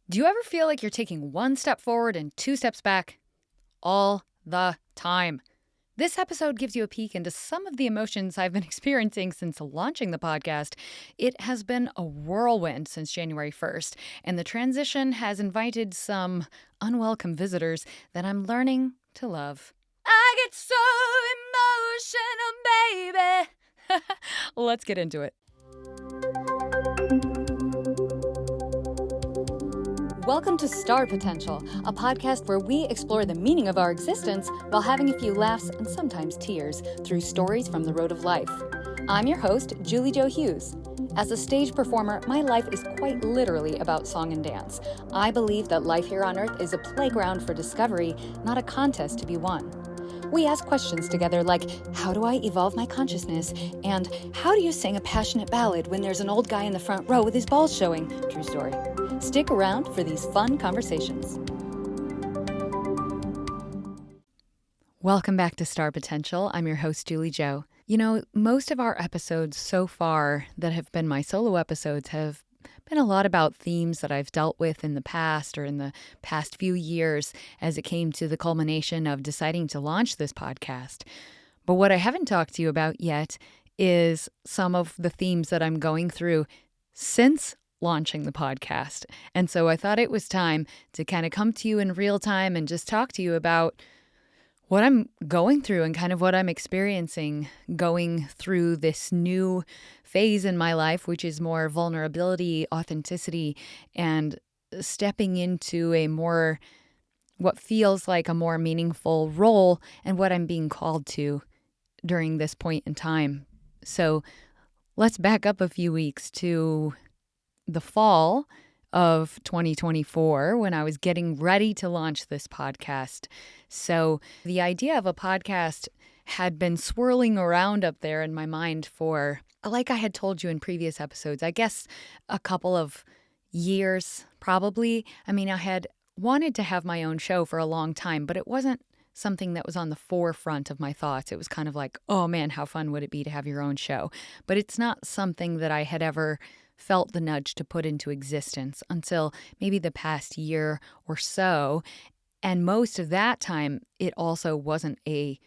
Do you ever feel like you're taking one step forward and two steps back? All the time. This episode gives you a peek into some of the emotions I've been experiencing since launching the podcast. It has been a whirlwind since January 1st, and the transition has invited some unwelcome visitors that I'm learning to love. I get so emotional, baby. Let's get into it. Welcome to Star Potential, a podcast where we explore the meaning of our existence while having a few laughs and sometimes tears through stories from the road of life. I'm your host, Julie Jo Hughes. As a stage performer, my life is quite literally about song and dance. I believe that life here on Earth is a playground for discovery, not a contest to be won. We ask questions together like, how do I evolve my consciousness? And how do you sing a passionate ballad when there's an old guy in the front row with his balls showing? True story. Stick around for these fun conversations. Welcome back to Star Potential. I'm your host, Julie Jo. You know, most of our episodes so far that have been my solo episodes have been a lot about themes that I've dealt with in the past or in the past few years as it came to the culmination of deciding to launch this podcast. But what I haven't talked to you about yet is some of the themes that I'm going through since launching the podcast. And so I thought it was time to kind of come to you in real time and just talk to you about what I'm going through and kind of what I'm experiencing going through this new phase in my life, which is more vulnerability, authenticity, and stepping into a more, what feels like a more meaningful role and what I'm being called to during this point in time. So let's back up a few weeks to the fall of 2024 when I was getting ready to launch this podcast. So the idea of a podcast had been swirling around up there in my mind for, like I had told you in previous episodes, I guess a couple of years probably. I mean, I had wanted to have my own show for a long time, but it wasn't something that was on the forefront of my thoughts. It was kind of like, oh man, how fun would it be to have your own show? But it's not something that I had ever felt the nudge to put into existence until maybe the past year or so. And most of that time, it also wasn't a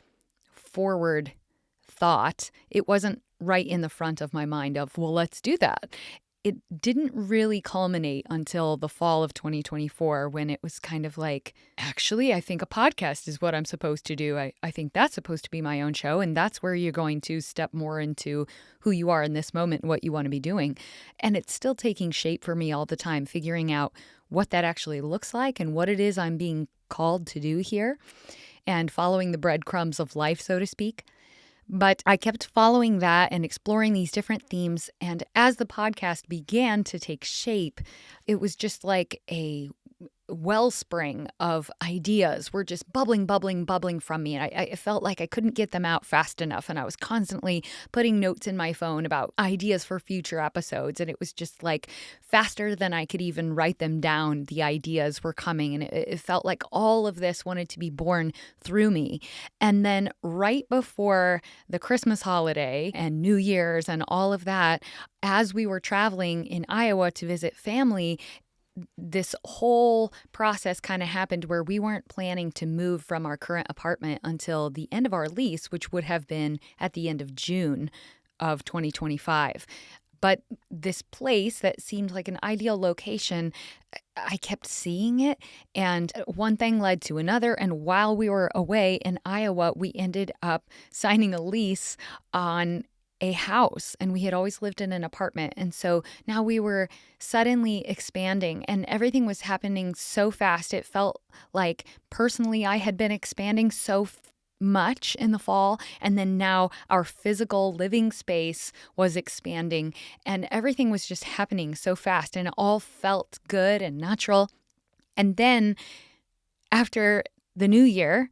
forward thought. It wasn't right in the front of my mind of, well, let's do that. It didn't really culminate until the fall of 2024 when it was kind of like, actually, I think a podcast is what I'm supposed to do. I think that's supposed to be my own show. And that's where you're going to step more into who you are in this moment, what you want to be doing. And it's still taking shape for me all the time, figuring out what that actually looks like and what it is I'm being called to do here and following the breadcrumbs of life, so to speak. But I kept following that and exploring these different themes. And as the podcast began to take shape, it was just like a wellspring of ideas were just bubbling from me. And I felt like I couldn't get them out fast enough. And I was constantly putting notes in my phone about ideas for future episodes. And it was just like faster than I could even write them down. The ideas were coming. And it felt like all of this wanted to be born through me. And then right before the Christmas holiday and New Year's and all of that, as we were traveling in Iowa to visit family, this whole process kind of happened where we weren't planning to move from our current apartment until the end of our lease, which would have been at the end of June of 2025. But this place that seemed like an ideal location, I kept seeing it, and one thing led to another. And while we were away in Iowa, we ended up signing a lease on a house, and we had always lived in an apartment. And so now we were suddenly expanding and everything was happening so fast. It felt like personally I had been expanding so much in the fall, and then now our physical living space was expanding and everything was just happening so fast and it all felt good and natural. And then after the new year,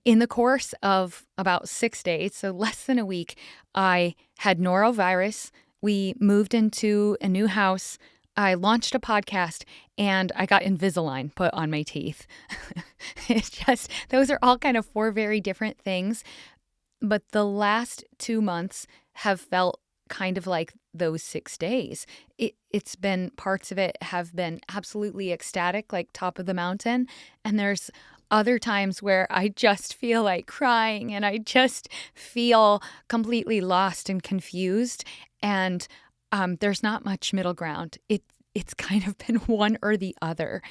in the course of about 6 days, so less than a week, I had norovirus. We moved into a new house. I launched a podcast and I got Invisalign put on my teeth. It's just, those are all kind of four very different things. But the last 2 months have felt kind of like those 6 days. It's been, parts of it have been absolutely ecstatic, like top of the mountain. And there's other times where I just feel like crying and I just feel completely lost and confused. And there's not much middle ground. It's kind of been one or the other.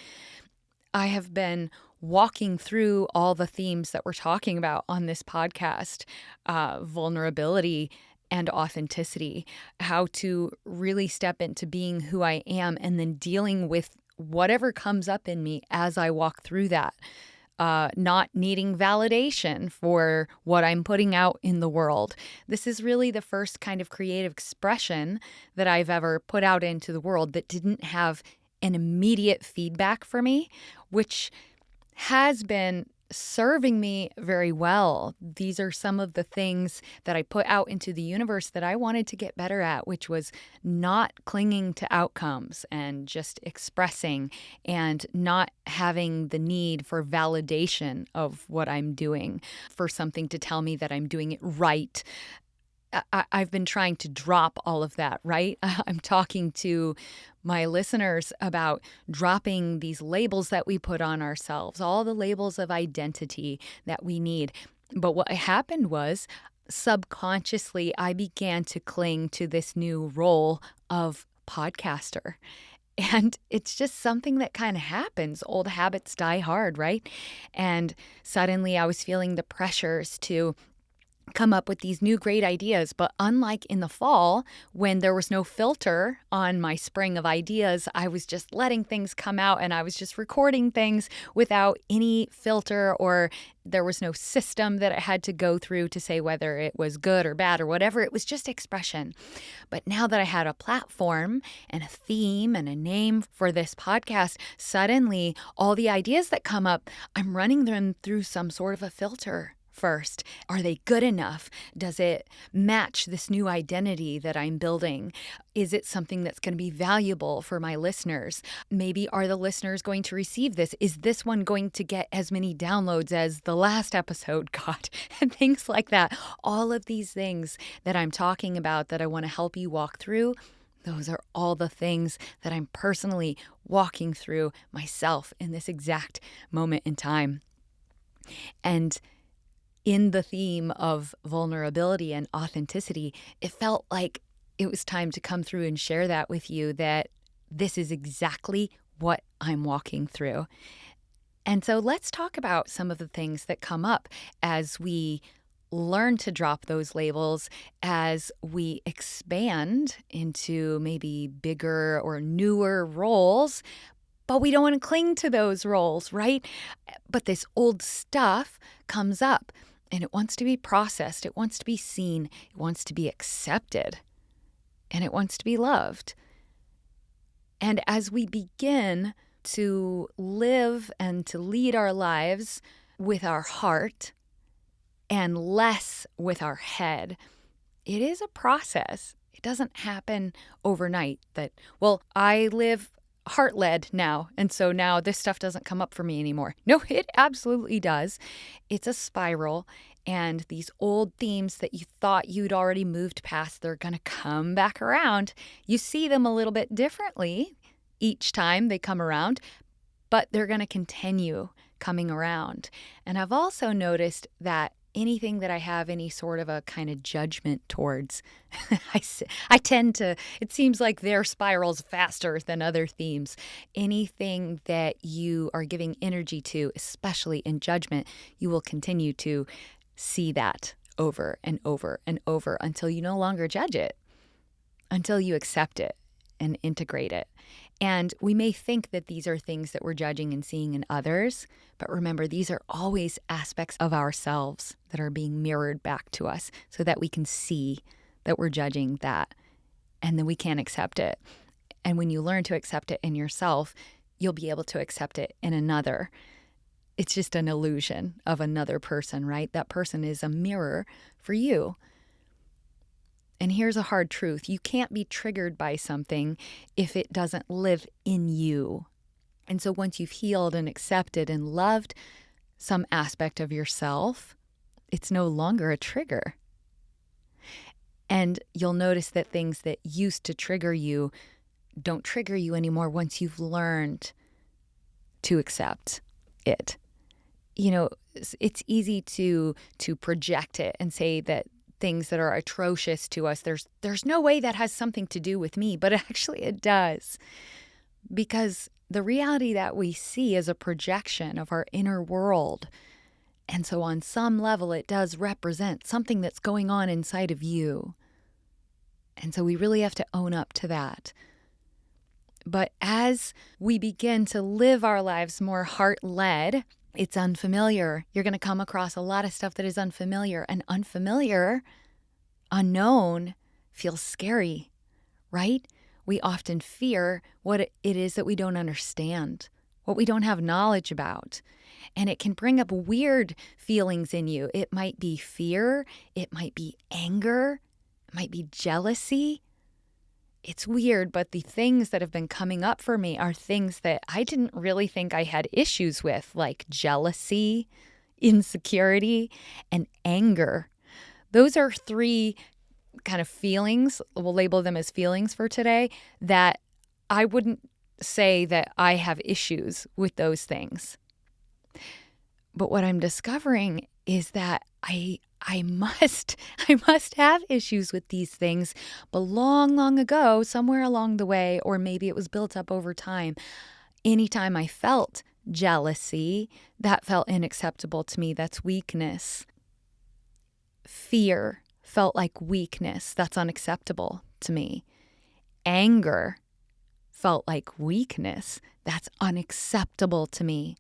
I have been walking through all the themes that we're talking about on this podcast, vulnerability and authenticity, how to really step into being who I am and then dealing with whatever comes up in me as I walk through that. Not needing validation for what I'm putting out in the world. This is really the first kind of creative expression that I've ever put out into the world that didn't have an immediate feedback for me, which has been serving me very well. These are some of the things that I put out into the universe that I wanted to get better at, which was not clinging to outcomes and just expressing and not having the need for validation of what I'm doing, for something to tell me that I'm doing it right. I've been trying to drop all of that, right? I'm talking to my listeners about dropping these labels that we put on ourselves, all the labels of identity that we need. But what happened was, subconsciously, I began to cling to this new role of podcaster. And it's just something that kind of happens. Old habits die hard, right? And suddenly I was feeling the pressures to come up with these new great ideas. But unlike in the fall, when there was no filter on my spring of ideas, I was just letting things come out and I was just recording things without any filter, or there was no system that I had to go through to say whether it was good or bad or whatever. It was just expression. But now that I had a platform and a theme and a name for this podcast, suddenly all the ideas that come up, I'm running them through some sort of a filter first. Are they good enough? Does it match this new identity that I'm building? Is it something that's going to be valuable for my listeners? Maybe are the listeners going to receive this? Is this one going to get as many downloads as the last episode got? And things like that. All of these things that I'm talking about that I want to help you walk through, those are all the things that I'm personally walking through myself in this exact moment in time. And in the theme of vulnerability and authenticity, it felt like it was time to come through and share that with you, that this is exactly what I'm walking through. And so let's talk about some of the things that come up as we learn to drop those labels, as we expand into maybe bigger or newer roles. But we don't want to cling to those roles, right? But this old stuff comes up. And it wants to be processed. It wants to be seen. It wants to be accepted. And it wants to be loved. And as we begin to live and to lead our lives with our heart and less with our head, it is a process. It doesn't happen overnight that, well, I live heart-led now, and so now this stuff doesn't come up for me anymore. No, it absolutely does. It's a spiral, and these old themes that you thought you'd already moved past, they're going to come back around. You see them a little bit differently each time they come around, but they're going to continue coming around. And I've also noticed that anything that I have any sort of a kind of judgment towards, I tend to, it seems like their spirals faster than other themes. Anything that you are giving energy to, especially in judgment, you will continue to see that over and over and over until you no longer judge it, until you accept it and integrate it. And we may think that these are things that we're judging and seeing in others, but remember, these are always aspects of ourselves that are being mirrored back to us so that we can see that we're judging that, and then we can't accept it. And when you learn to accept it in yourself, you'll be able to accept it in another. It's just an illusion of another person, right? That person is a mirror for you. And here's a hard truth. You can't be triggered by something if it doesn't live in you. And so once you've healed and accepted and loved some aspect of yourself, it's no longer a trigger. And you'll notice that things that used to trigger you don't trigger you anymore once you've learned to accept it. It's easy to project it and say that things that are atrocious to us, there's no way that has something to do with me, but actually it does. Because the reality that we see is a projection of our inner world. And so on some level, it does represent something that's going on inside of you. And so we really have to own up to that. But as we begin to live our lives more heart-led, it's unfamiliar. You're going to come across a lot of stuff that is unfamiliar. And unfamiliar, unknown, feels scary, right? We often fear what it is that we don't understand, what we don't have knowledge about. And it can bring up weird feelings in you. It might be fear. It might be anger. It might be jealousy. It's weird, but the things that have been coming up for me are things that I didn't really think I had issues with, like jealousy, insecurity, and anger. Those are three kind of feelings, we'll label them as feelings for today, that I wouldn't say that I have issues with those things. But what I'm discovering is that I must have issues with these things, but long ago, somewhere along the way, or maybe it was built up over time, anytime I felt jealousy, that felt unacceptable to me. That's weakness. Fear felt like weakness. That's unacceptable to me. Anger felt like weakness. That's unacceptable to me.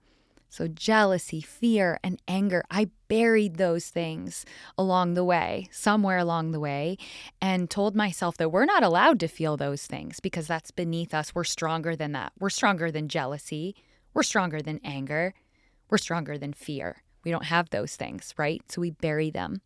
So jealousy, fear, and anger, I buried those things along the way, somewhere along the way, and told myself that we're not allowed to feel those things because that's beneath us. We're stronger than that. We're stronger than jealousy. We're stronger than anger. We're stronger than fear. We don't have those things, right? So we bury them.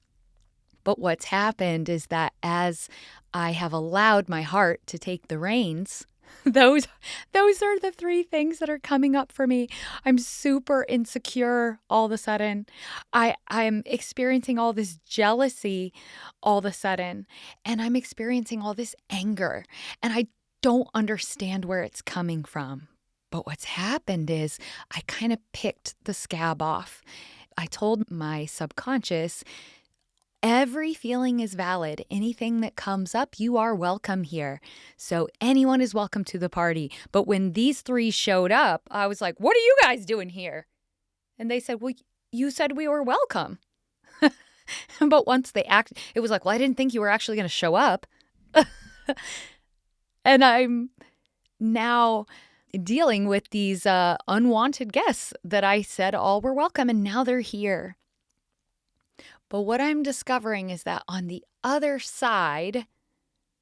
But what's happened is that as I have allowed my heart to take the reins, those are the three things that are coming up for me. I'm super insecure all of a sudden. I'm experiencing all this jealousy all of a sudden, and I'm experiencing all this anger, and I don't understand where it's coming from. But what's happened is I kind of picked the scab off. I told my subconscious, every feeling is valid. Anything that comes up, you are welcome here. So anyone is welcome to the party. But when these three showed up, I was like, what are you guys doing here? And they said, well, you said we were welcome. But once they it was like, well, I didn't think you were actually going to show up. And I'm now dealing with these unwanted guests that I said all were welcome, and now they're here. But what I'm discovering is that on the other side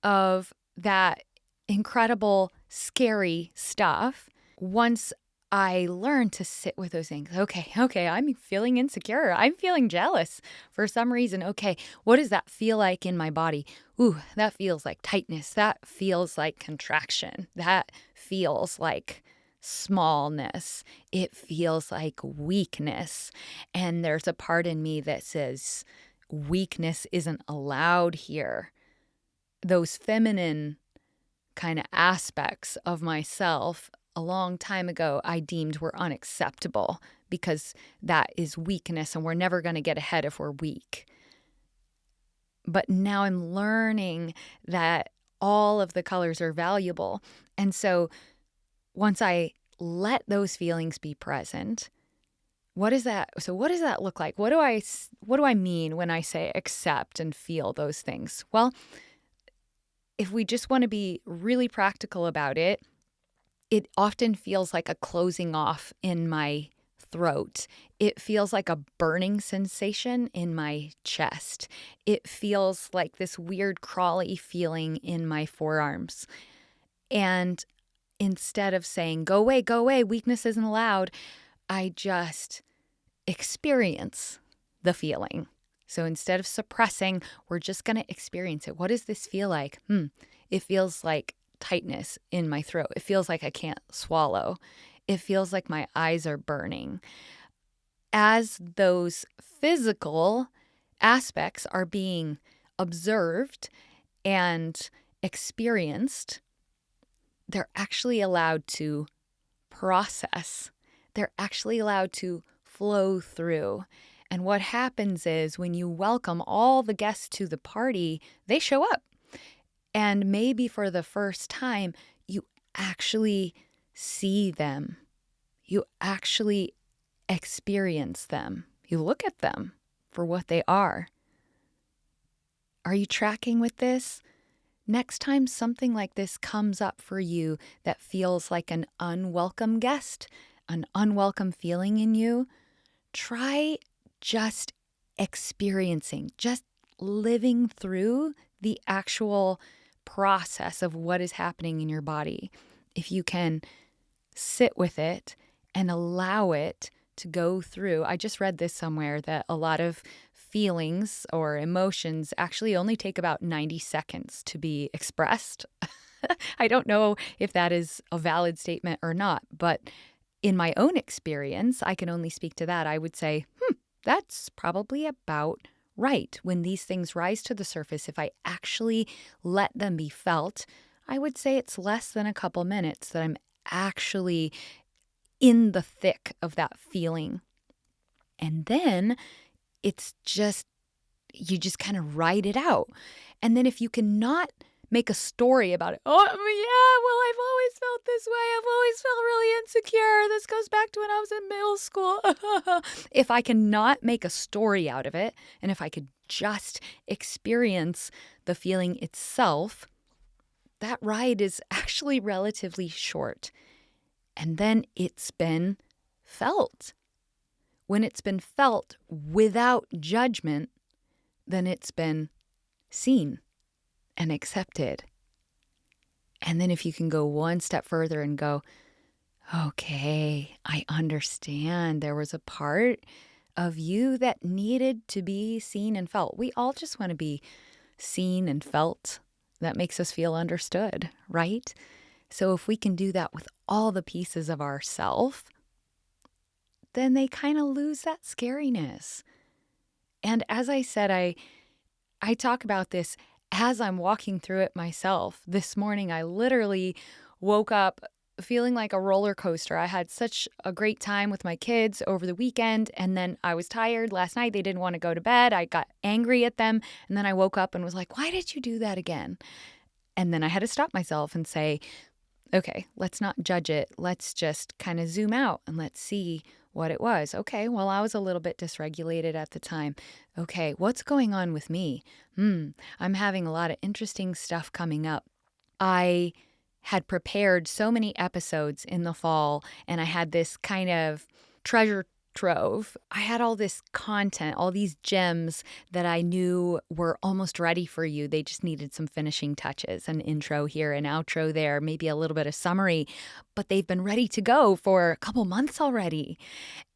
of that incredible, scary stuff, once I learn to sit with those things, okay, I'm feeling insecure. I'm feeling jealous for some reason. Okay, what does that feel like in my body? Ooh, that feels like tightness. That feels like contraction. That feels like smallness. It feels like weakness. And there's a part in me that says weakness isn't allowed here. Those feminine kind of aspects of myself a long time ago I deemed were unacceptable because that is weakness and we're never going to get ahead if we're weak. But now I'm learning that all of the colors are valuable. And so once I let those feelings be present, what does that look like? What do I mean when I say accept and feel those things? Well, if we just want to be really practical about it, it often feels like a closing off in my throat. It feels like a burning sensation in my chest. It feels like this weird crawly feeling in my forearms. And instead of saying, go away, weakness isn't allowed, I just experience the feeling. So instead of suppressing, we're just going to experience it. What does this feel like? It feels like tightness in my throat. It feels like I can't swallow. It feels like my eyes are burning. As those physical aspects are being observed and experienced, they're actually allowed to process. They're actually allowed to flow through. And what happens is when you welcome all the guests to the party, they show up. And maybe for the first time, you actually see them. You actually experience them. You look at them for what they are. Are you tracking with this? Next time something like this comes up for you that feels like an unwelcome guest, an unwelcome feeling in you, try just experiencing, just living through the actual process of what is happening in your body. If you can sit with it and allow it to go through. I just read this somewhere that a lot of feelings or emotions actually only take about 90 seconds to be expressed. I don't know if that is a valid statement or not, but in my own experience, I can only speak to that. I would say, that's probably about right. When these things rise to the surface, if I actually let them be felt, I would say it's less than a couple minutes that I'm actually in the thick of that feeling. And then it's just, you just kind of ride it out. And then if you cannot make a story about it, oh, yeah, well, I've always felt this way. I've always felt really insecure. This goes back to when I was in middle school. If I cannot make a story out of it, and if I could just experience the feeling itself, that ride is actually relatively short. And then it's been felt. When it's been felt without judgment, then it's been seen and accepted. And then if you can go one step further and go, okay, I understand there was a part of you that needed to be seen and felt. We all just want to be seen and felt. That makes us feel understood, right? So if we can do that with all the pieces of ourself, then they kind of lose that scariness. And as I said, I talk about this as I'm walking through it myself. This morning, I literally woke up feeling like a roller coaster. I had such a great time with my kids over the weekend, and then I was tired last night. They didn't want to go to bed. I got angry at them, and then I woke up and was like, why did you do that again? And then I had to stop myself and say, okay, let's not judge it. Let's just kind of zoom out and let's see what it was. Okay, well, I was a little bit dysregulated at the time. Okay, what's going on with me? I'm having a lot of interesting stuff coming up. I had prepared so many episodes in the fall, and I had this kind of treasure trove. I had all this content, all these gems that I knew were almost ready for you. They just needed some finishing touches, an intro here, an outro there, maybe a little bit of summary, but they've been ready to go for a couple months already.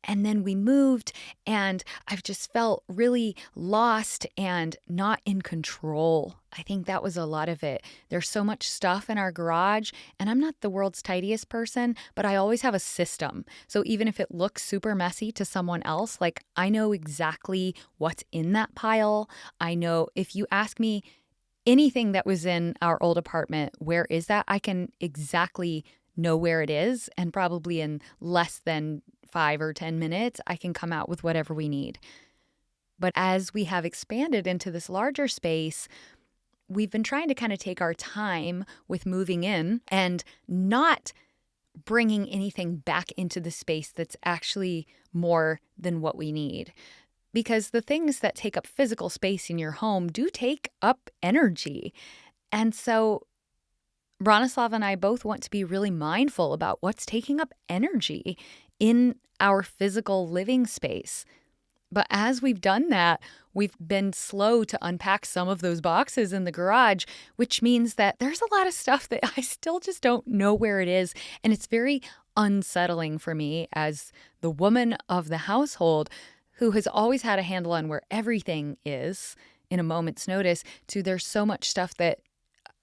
And then we moved, and I've just felt really lost and not in control. I think that was a lot of it. There's so much stuff in our garage, and I'm not the world's tidiest person, but I always have a system. So even if it looks super messy to someone else, like I know exactly what's in that pile. I know if you ask me anything that was in our old apartment, where is that? I can exactly know where it is, and probably in less than 5 or 10 minutes, I can come out with whatever we need. But as we have expanded into this larger space, we've been trying to kind of take our time with moving in and not bringing anything back into the space that's actually more than what we need. Because the things that take up physical space in your home do take up energy. And so Bronislav and I both want to be really mindful about what's taking up energy in our physical living space. But as we've done that, we've been slow to unpack some of those boxes in the garage, which means that there's a lot of stuff that I still just don't know where it is. And it's very unsettling for me as the woman of the household who has always had a handle on where everything is in a moment's notice, to there's so much stuff that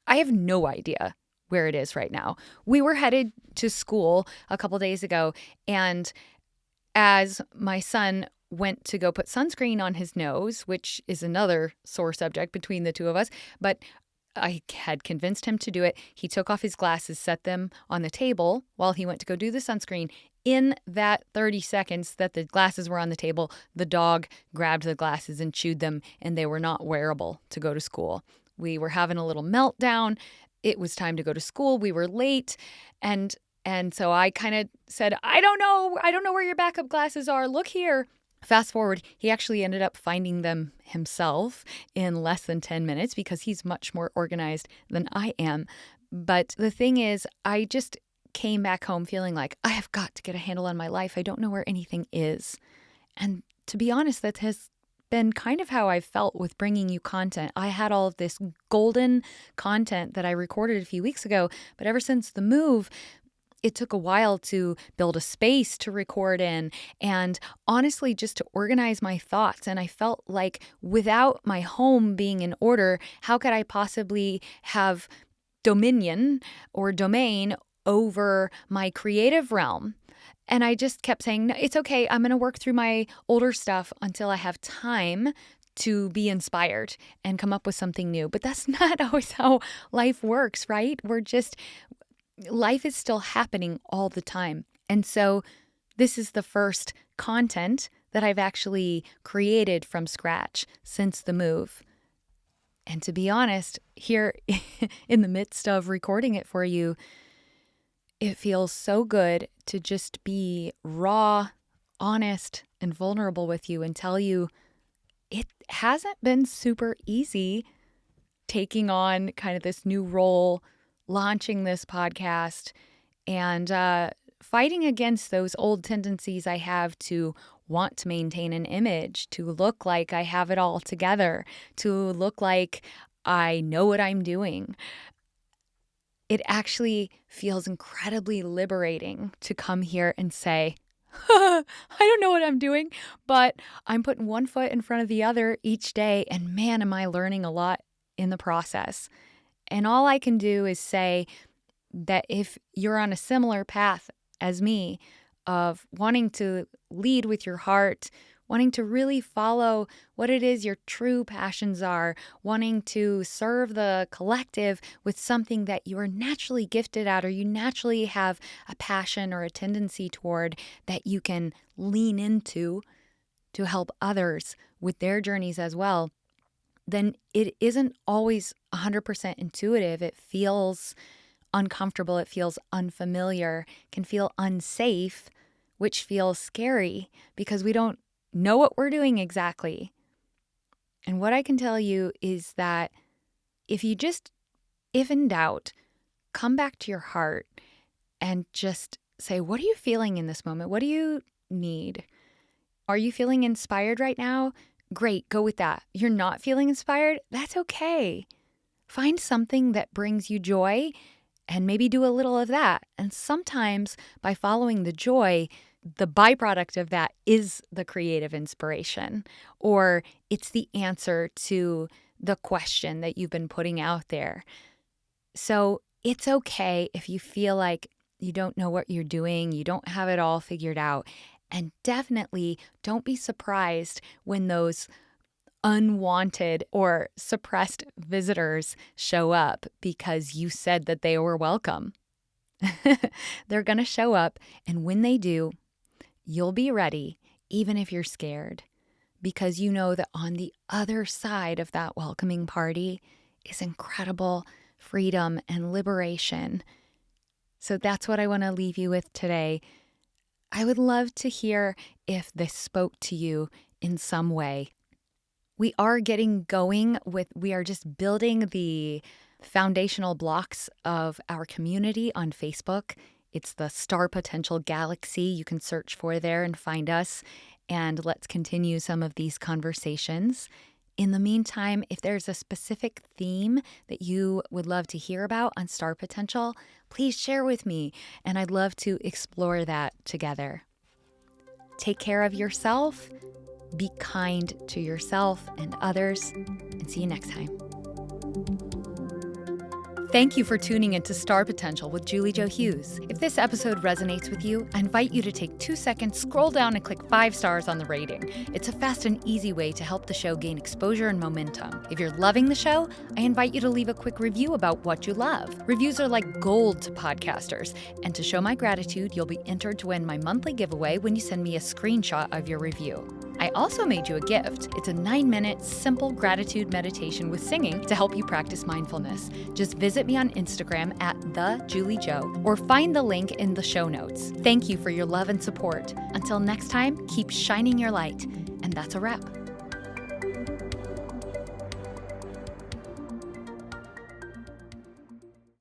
I have no idea where it is right now. We were headed to school a couple days ago, and as my son went to go put sunscreen on his nose, which is another sore subject between the two of us, but I had convinced him to do it. He took off his glasses, set them on the table while he went to go do the sunscreen. In that 30 seconds that the glasses were on the table, the dog grabbed the glasses and chewed them, and they were not wearable to go to school. We were having a little meltdown. It was time to go to school. We were late. And so I kind of said, I don't know where your backup glasses are. Look here. Fast forward, he actually ended up finding them himself in less than 10 minutes because he's much more organized than I am. But the thing is, I just came back home feeling like I have got to get a handle on my life. I don't know where anything is. And to be honest, that has been kind of how I've felt with bringing you content. I had all of this golden content that I recorded a few weeks ago, but ever since the move, it took a while to build a space to record in and honestly just to organize my thoughts. And I felt like without my home being in order, how could I possibly have dominion or domain over my creative realm? And I just kept saying, no, it's okay. I'm going to work through my older stuff until I have time to be inspired and come up with something new. But that's not always how life works, right? Life is still happening all the time. And so this is the first content that I've actually created from scratch since the move. And to be honest, here in the midst of recording it for you, it feels so good to just be raw, honest, and vulnerable with you and tell you it hasn't been super easy taking on kind of this new role, launching this podcast, and fighting against those old tendencies I have to want to maintain an image, to look like I have it all together, to look like I know what I'm doing. It actually feels incredibly liberating to come here and say, I don't know what I'm doing, but I'm putting one foot in front of the other each day, and man, am I learning a lot in the process. And all I can do is say that if you're on a similar path as me of wanting to lead with your heart, wanting to really follow what it is your true passions are, wanting to serve the collective with something that you are naturally gifted at or you naturally have a passion or a tendency toward that you can lean into to help others with their journeys as well, then it isn't always 100% intuitive. It feels uncomfortable. It feels unfamiliar, can feel unsafe, which feels scary because we don't know what we're doing exactly. And what I can tell you is that if in doubt, come back to your heart and just say, what are you feeling in this moment? What do you need? Are you feeling inspired right now? Great, go with that. You're not feeling inspired? That's okay. Find something that brings you joy and maybe do a little of that. And sometimes by following the joy, the byproduct of that is the creative inspiration, or it's the answer to the question that you've been putting out there. So it's okay if you feel like you don't know what you're doing, you don't have it all figured out. And definitely don't be surprised when those unwanted or suppressed visitors show up because you said that they were welcome. They're going to show up, and when they do, you'll be ready, even if you're scared, because you know that on the other side of that welcoming party is incredible freedom and liberation. So that's what I want to leave you with today. I would love to hear if this spoke to you in some way. We are getting going we are just building the foundational blocks of our community on Facebook. It's the Star Potential Galaxy. You can search for there and find us. And let's continue some of these conversations. In the meantime, if there's a specific theme that you would love to hear about on Star Potential, please share with me. And I'd love to explore that together. Take care of yourself. Be kind to yourself and others. And see you next time. Thank you for tuning into Star Potential with Julie Jo Hughes. If this episode resonates with you, I invite you to take 2 seconds, scroll down, and click 5 stars on the rating. It's a fast and easy way to help the show gain exposure and momentum. If you're loving the show, I invite you to leave a quick review about what you love. Reviews are like gold to podcasters, and to show my gratitude, you'll be entered to win my monthly giveaway when you send me a screenshot of your review. I also made you a gift. It's a 9-minute, simple gratitude meditation with singing to help you practice mindfulness. Just visit me on Instagram at @TheJulieJo or find the link in the show notes. Thank you for your love and support. Until next time, keep shining your light. And that's a wrap.